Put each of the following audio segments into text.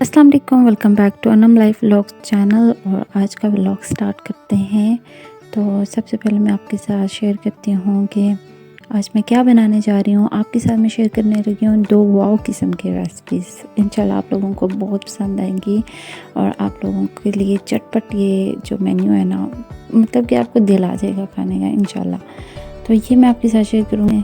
अस्सलाम वालेकुम, welcome back to Anam life vlogs channel. और आज का व्लॉग स्टार्ट करते हैं। तो सबसे पहले मैं आपके साथ शेयर करती हूँ कि आज मैं क्या बनाने जा रही हूँ। आपके साथ मैं शेयर करने लगी हूँ 2 वाव किस्म की रेसिपीज़। इंशाल्लाह आप लोगों को बहुत पसंद आएंगी और आप लोगों के लिए चटपट ये जो मेन्यू है ना, मतलब कि आपको दिल आ जाएगा खाने का इंशाल्लाह। तो ये मैं आपके साथ शेयर करूँगी।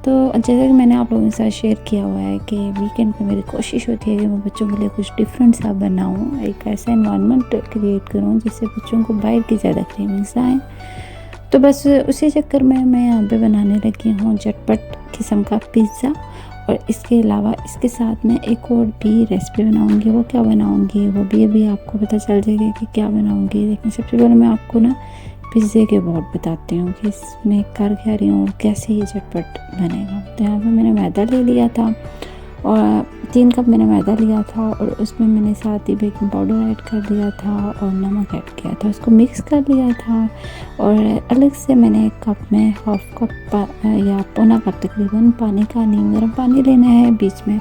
तो जैसा कि मैंने आप लोगों के साथ शेयर किया हुआ है कि वीकेंड पे मेरी कोशिश होती है कि मैं बच्चों के लिए कुछ डिफरेंट सा बनाऊं, एक ऐसा इन्वायरमेंट क्रिएट करूं जिससे बच्चों को बाहर की ज़्यादा क्रेविंग्स आएँ। तो बस उसी चक्कर में मैं यहाँ पे बनाने लगी हूँ चटपट किस्म का पिज़्ज़ा। और इसके अलावा इसके साथ में एक और भी रेसिपी बनाऊँगी। वो क्या बनाऊँगी वो भी अभी आपको पता चल जाएगा कि क्या बनाऊँगी। लेकिन सबसे पहले मैं आपको ना पिज़्ज़े के बोर्ड बताती हूँ कि इसमें कर क्या रही हूँ और कैसे ये झटपट बनेगा। तो यहाँ पे मैंने मैदा ले लिया था और 3 कप मैंने मैदा लिया था और उसमें मैंने साथ ही बेकिंग पाउडर ऐड कर दिया था और नमक ऐड किया था। उसको मिक्स कर लिया था और अलग से मैंने एक कप में हाफ कप या पौना कप तकरीबन पानी का नीम गर्म पानी लेना है। बीच में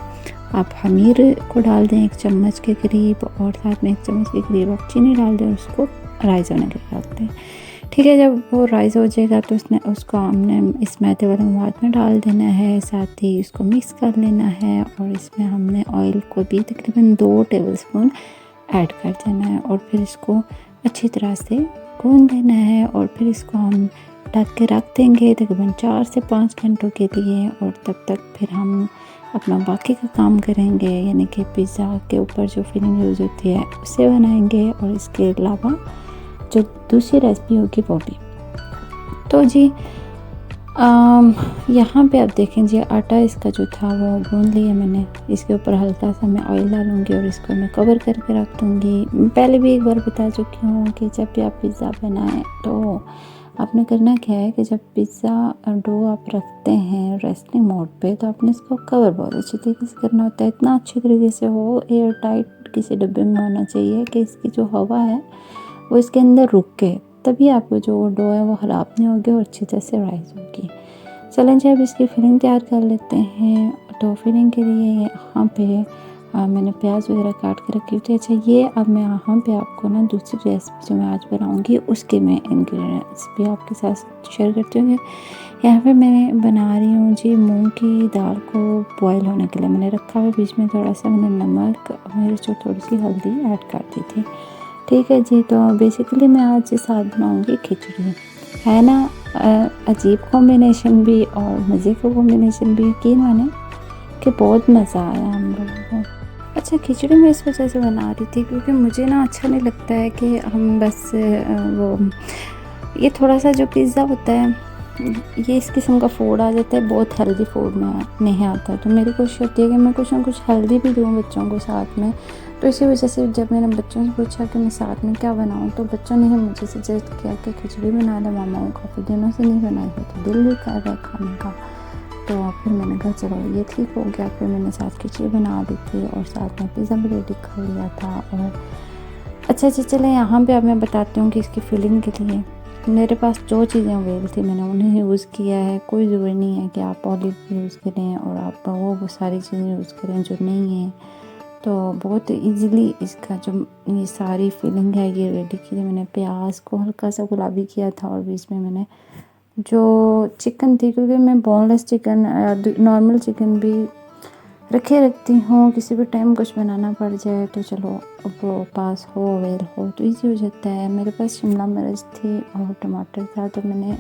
आप खमीर को डाल दें 1 चम्मच के करीब और साथ में 1 चम्मच के करीब आप चीनी डाल दें और उसको राइस होने के लिए रख दें। ठीक है, जब वो राइस हो जाएगा तो उसको हमने इस मैदे वाले मवाद में डाल देना है। साथ ही इसको मिक्स कर लेना है और इसमें हमने ऑयल को भी तकरीबन 2 टेबलस्पून ऐड कर देना है और फिर इसको अच्छी तरह से गूंद लेना है। और फिर इसको हम ढक के रख देंगे तकरीबन 4 से 5 घंटों के लिए। और तब तक फिर हम अपना बाकी का काम करेंगे, यानी कि पिज़्ज़ा के ऊपर जो फिलिंग यूज़ होती है उसे बनाएंगे और इसके अलावा जो दूसरी रेसिपी होगी वो भी। तो जी यहाँ पे आप देखें जी, आटा इसका जो था वो गूंद लिया मैंने। इसके ऊपर हल्का सा मैं ऑयल डालूँगी और इसको मैं कवर करके रख दूँगी। पहले भी एक बार बता चुकी हूँ कि जब भी आप पिज़्ज़ा बनाएं तो आपने करना क्या है कि जब पिज़्ज़ा डो आप रखते हैं रेस्टिंग मोड पे तो आपने इसको कवर बहुत अच्छी तरीके से करना होता है। इतना अच्छे तरीके से हो, एयर टाइट किसी डब्बे में होना चाहिए कि इसकी जो हवा है वो इसके अंदर रुक के, तभी आपको जो डो है वो ख़राब नहीं होगी और अच्छी तरह से राइस होगी। चलें जी, अब इसकी फिलिंग तैयार कर लेते हैं। तो फिलिंग के लिए यहाँ पे मैंने प्याज वगैरह काट के रखी थी। अच्छा, ये अब मैं यहाँ पे आपको ना दूसरी रेसिपी जो मैं आज बनाऊँगी उसके मैं इंग्रेडिएंट्स भी आपके साथ शेयर करती हूँ। यहाँ पे मैं बना रही हूँ जी मूँग की दाल को बॉयल होने के लिए मैंने रखा हुआ। बीच में थोड़ा सा मैंने नमक, मिर्च और थोड़ी सी हल्दी ऐड कर दी थी। ठीक है जी, तो बेसिकली मैं आज साथ बनाऊँगी खिचड़ी। है ना अजीब कॉम्बिनेशन भी और मज़े का कॉम्बिनेशन भी। यकीन माने कि बहुत मज़ा आया हम लोगों को। अच्छा, खिचड़ी मैं इस वजह से बना रही थी क्योंकि मुझे ना अच्छा नहीं लगता है कि हम बस वो ये थोड़ा सा जो पिज़्ज़ा होता है ये इस किस्म का फूड आ जाता है, बहुत हेल्दी फूड में नहीं आता। तो मेरी कोशिश होती है कि मैं कुछ ना कुछ हेल्दी भी दूँ बच्चों को साथ में। तो इसी वजह से जब मैंने बच्चों से पूछा कि मैं साथ में क्या बनाऊँ तो बच्चों ने ही मुझे सजेस्ट किया कि खिचड़ी बना ले मामा, वो काफ़ी दिनों से नहीं बनाई है तो दिल भी कर रहा है खाने का। तो फिर मैंने कहा चलो ये ठीक हो गया। फिर मैंने साथ खिचड़ी बना ली थी और साथ में पिज़्ज़ा भी रेडी कर लिया था। और अच्छा जी, चलें यहाँ पे अब मैं बताती हूँ कि इसकी फिलिंग के लिए मेरे पास जो चीज़ें अवेलेबल थी मैंने उन्हें यूज़ किया है। कोई ज़रूरी नहीं है कि आप ऑलिव यूज़ करें और आप वो सारी चीज़ें यूज़ करें जो नहीं है। तो बहुत इजीली इसका जो ये सारी फिलिंग है ये रेडी की थी। मैंने प्याज को हल्का सा गुलाबी किया था और बीच में मैंने जो चिकन थी, क्योंकि मैं बोनलेस चिकन नॉर्मल चिकन भी रखती हूँ, किसी भी टाइम कुछ बनाना पड़ जाए तो चलो वो पास हो अवेल हो तो ईजी हो जाता है। मेरे पास शिमला मिर्च थी और टमाटर था तो मैंने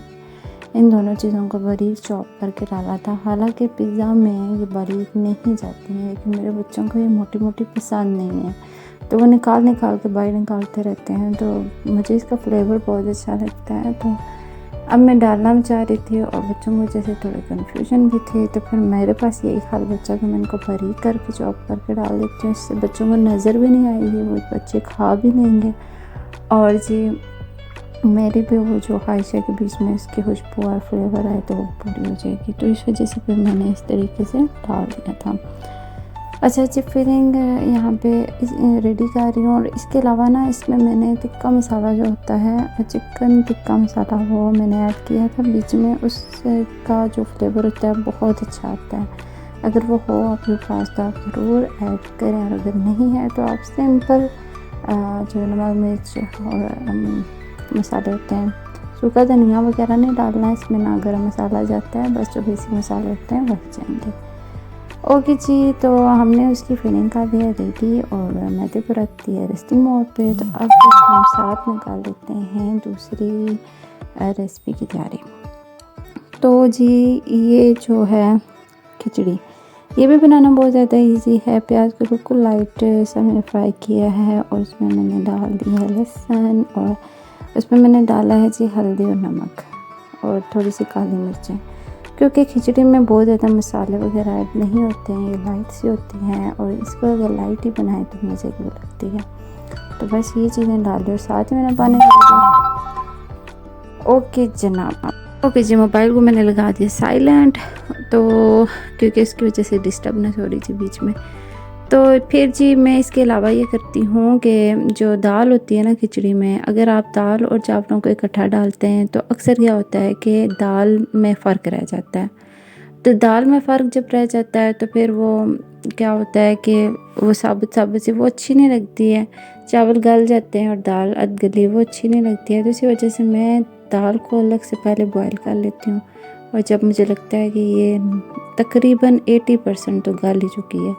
इन दोनों चीज़ों को बारीक चॉप करके डाला था। हालांकि पिज़्ज़ा में ये बारीक नहीं जाती हैं लेकिन मेरे बच्चों को ये मोटी मोटी पसंद नहीं है तो वो निकाल के बाहर निकालते रहते हैं। तो मुझे इसका फ्लेवर बहुत अच्छा लगता है। तो अब मैं डालना भी चाह रही थी और बच्चों को जैसे थोड़े कन्फ्यूजन भी थे तो फिर मेरे पास यही ख्याल बच्चा कि मैं इनको बारीक करके चॉप करके डाल देती हूँ। इससे बच्चों को नज़र भी नहीं आएगी, वो बच्चे खा भी लेंगे और जी मेरी भी वो जो ख्वाहिश है कि बीच में इसकी खुशबू और फ्लेवर आए तो वो पूरी हो जाएगी। तो इस वजह से फिर मैंने इस तरीके से डाल दिया था। अच्छा जी, फिलिंग यहाँ पे रेडी कर रही हूँ और इसके अलावा ना इसमें मैंने टिक्का मसाला जो होता है चिकन टिक्का मसाला वो मैंने ऐड किया था बीच में। उसका जो फ्लेवर होता है बहुत अच्छा आता है। अगर वो हो आपके पास तो आप ज़रूर ऐड करें, और अगर नहीं है तो आप सिंपल जो नमक मिर्च और मसाले होते हैं, सूखा धनिया वगैरह नहीं डालना है इसमें, ना गरम मसाला जाता है, बस जो बेसिक मसाले होते हैं वही जाएंगे। ओके जी, तो हमने उसकी फिलिंग कर दिया रेडी और मैदे को रख दिया रेस्टिंग मोड पे। तो अब हम साथ में कर लेते हैं दूसरी रेसिपी की तैयारी। तो जी ये जो है खिचड़ी, ये भी बनाना बहुत ज़्यादा इजी है। प्याज को बिल्कुल लाइट सा मैंने फ्राई किया है और उसमें मैंने डाल दिया लहसुन, और उसमें मैंने डाला है जी हल्दी और नमक और थोड़ी सी काली मिर्चें, क्योंकि खिचड़ी में बहुत ज़्यादा मसाले वगैरह ऐड नहीं होते हैं, ये लाइट सी होती हैं, और इसको अगर लाइट ही बनाए तो मज़े की लगती है। तो बस ये चीज़ें डाली और साथ में मैंने पानी डाल दिया। ओके जनाब, ओके जी, मोबाइल को मैंने लगा दिया साइलेंट, तो क्योंकि इसकी वजह से डिस्टर्बनेस हो रही थी बीच में। तो फिर जी मैं इसके अलावा ये करती हूँ कि जो दाल होती है ना खिचड़ी में, अगर आप दाल और चावलों को इकट्ठा डालते हैं तो अक्सर क्या होता है कि दाल में फ़र्क रह जाता है। तो दाल में फ़र्क जब रह जाता है तो फिर वो क्या होता है कि वो साबुत साबुत सी वो अच्छी नहीं लगती है, चावल गल जाते हैं और दाल अध गली वो अच्छी नहीं लगती है। तो इसी वजह से मैं दाल को अलग से पहले बॉयल कर लेती हूँ, और जब मुझे लगता है कि ये तकरीबन 80% तो गल ही चुकी है,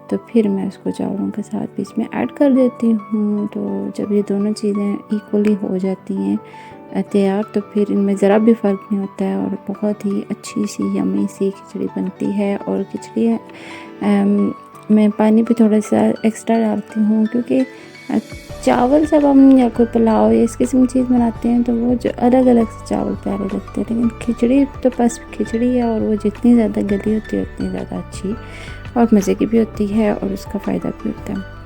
तो फिर मैं उसको चावलों के साथ बीच में ऐड कर देती हूँ। तो जब ये दोनों चीज़ें इक्वली हो जाती हैं तैयार, तो फिर इनमें ज़रा भी फ़र्क नहीं होता है और बहुत ही अच्छी सी यम्मी सी खिचड़ी बनती है। और खिचड़ी मैं पानी भी थोड़ा सा एक्स्ट्रा डालती हूँ, क्योंकि चावल जब हम या कोई पुलाव या इस किस्म की चीज़ बनाते हैं तो वो जो अलग अलग से चावल प्यारे लगते हैं, लेकिन खिचड़ी तो बस खिचड़ी है, और वो जितनी ज़्यादा गली होती है उतनी ज़्यादा अच्छी और मज़े की भी होती है और उसका फ़ायदा भी होता है।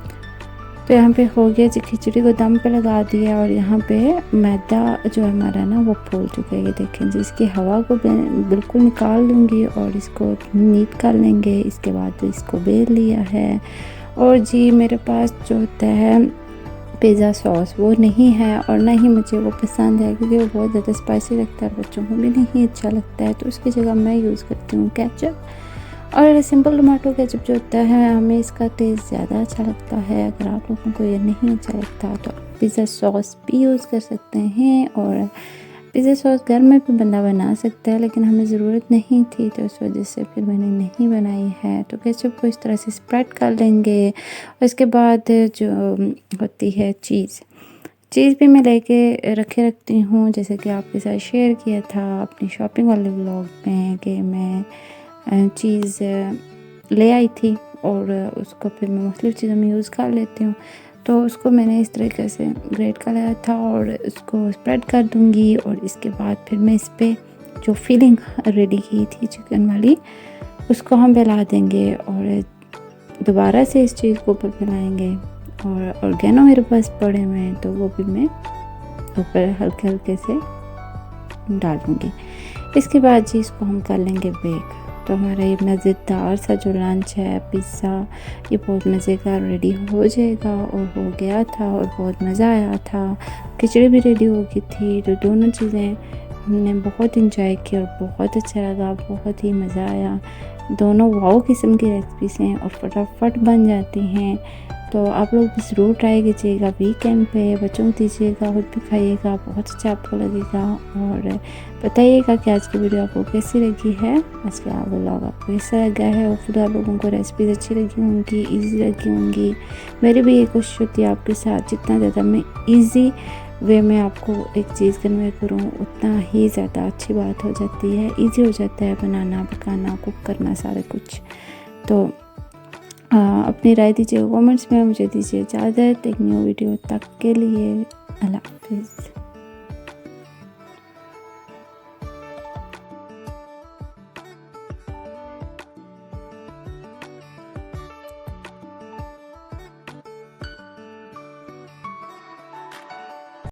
तो यहाँ पे हो गया जी, खिचड़ी को दम पे लगा दिया, और यहाँ पे मैदा जो हमारा ना वो फूल चुका है। ये देखें जी, इसकी हवा को बिल्कुल निकाल लूँगी और इसको नीट कर लेंगे। इसके बाद इसको बेल लिया है, और जी मेरे पास जो होता है पिज़्ज़ा सॉस वो नहीं है, और ना ही मुझे वो पसंद है, क्योंकि वो बहुत ज़्यादा स्पाइसी लगता है, बच्चों को भी नहीं अच्छा लगता है। तो उसकी जगह मैं यूज़ करती हूँ केचप, और सिंपल टमाटो केचप जो होता है हमें इसका टेस्ट ज़्यादा अच्छा लगता है। अगर आप लोगों को ये नहीं अच्छा लगता तो पिज़्ज़ा सॉस भी यूज़ कर सकते हैं, और पिज़्ज़ा सॉस घर में भी बंदा बना सकता है, लेकिन हमें ज़रूरत नहीं थी तो उस वजह से फिर मैंने नहीं बनाई है। तो केचप को इस तरह से स्प्रेड कर लेंगे, और इसके बाद जो होती है चीज़ भी मैं लेके रखती हूँ, जैसे कि आपके साथ शेयर किया था अपनी शॉपिंग वाले व्लॉग में कि मैं चीज़ ले आई थी और उसको फिर मैं मुख्तलिफ़ चीज़ों में यूज़ कर लेती हूँ। तो उसको मैंने इस तरीके से ग्रेट कर लिया था और उसको स्प्रेड कर दूँगी, और इसके बाद फिर मैं इस पर जो फिलिंग रेडी की थी चिकन वाली उसको हम फैला देंगे, और दोबारा से इस चीज़ को ऊपर फैलाएँगे। और ऑर्गेनो मेरे पास पड़े हुए हैं तो वो भी मैं ऊपर हल्के हल्के से डाल दूँगी। इसके बाद जी इसको हम कर लेंगे बेक। तो हमारा ये मज़ेदार सा जो लंच है पिज़्ज़ा, ये बहुत मज़े का रेडी हो जाएगा, और हो गया था और बहुत मज़ा आया था। खिचड़ी भी रेडी हो गई थी, तो दोनों चीज़ें हमने बहुत इंजॉय की और बहुत अच्छा लगा, बहुत ही मज़ा आया। दोनों वाओ किस्म की रेसिपीज़ हैं और फटाफट बन जाती हैं। तो आप लोग भी ज़रूर ट्राई कीजिएगा वीकेंड पे, बच्चों को दीजिएगा, खुद भी खाइएगा, बहुत अच्छा आपको लगेगा। और बताइएगा कि आज की वीडियो आपको कैसी लगी है, आज का व्लॉग आपको कैसा लगा है। और फिर आप लोगों को रेसिपीज़ अच्छी लगी होंगी, ईजी लगी होंगी। मेरी भी ये कोशिश होती है आपके साथ जितना ज़्यादा मैं ईजी वे में आपको एक चीज़ कन्वे करूँ उतना ही ज़्यादा अच्छी बात हो जाती है, ईजी हो जाता है बनाना, पकाना, कुक करना सारा कुछ। तो अपनी राय दीजिए कमेंट्स में, मुझे दीजिए इजाज़त। एक न्यू वीडियो तक के लिए अल्लाह हाफ़िज़।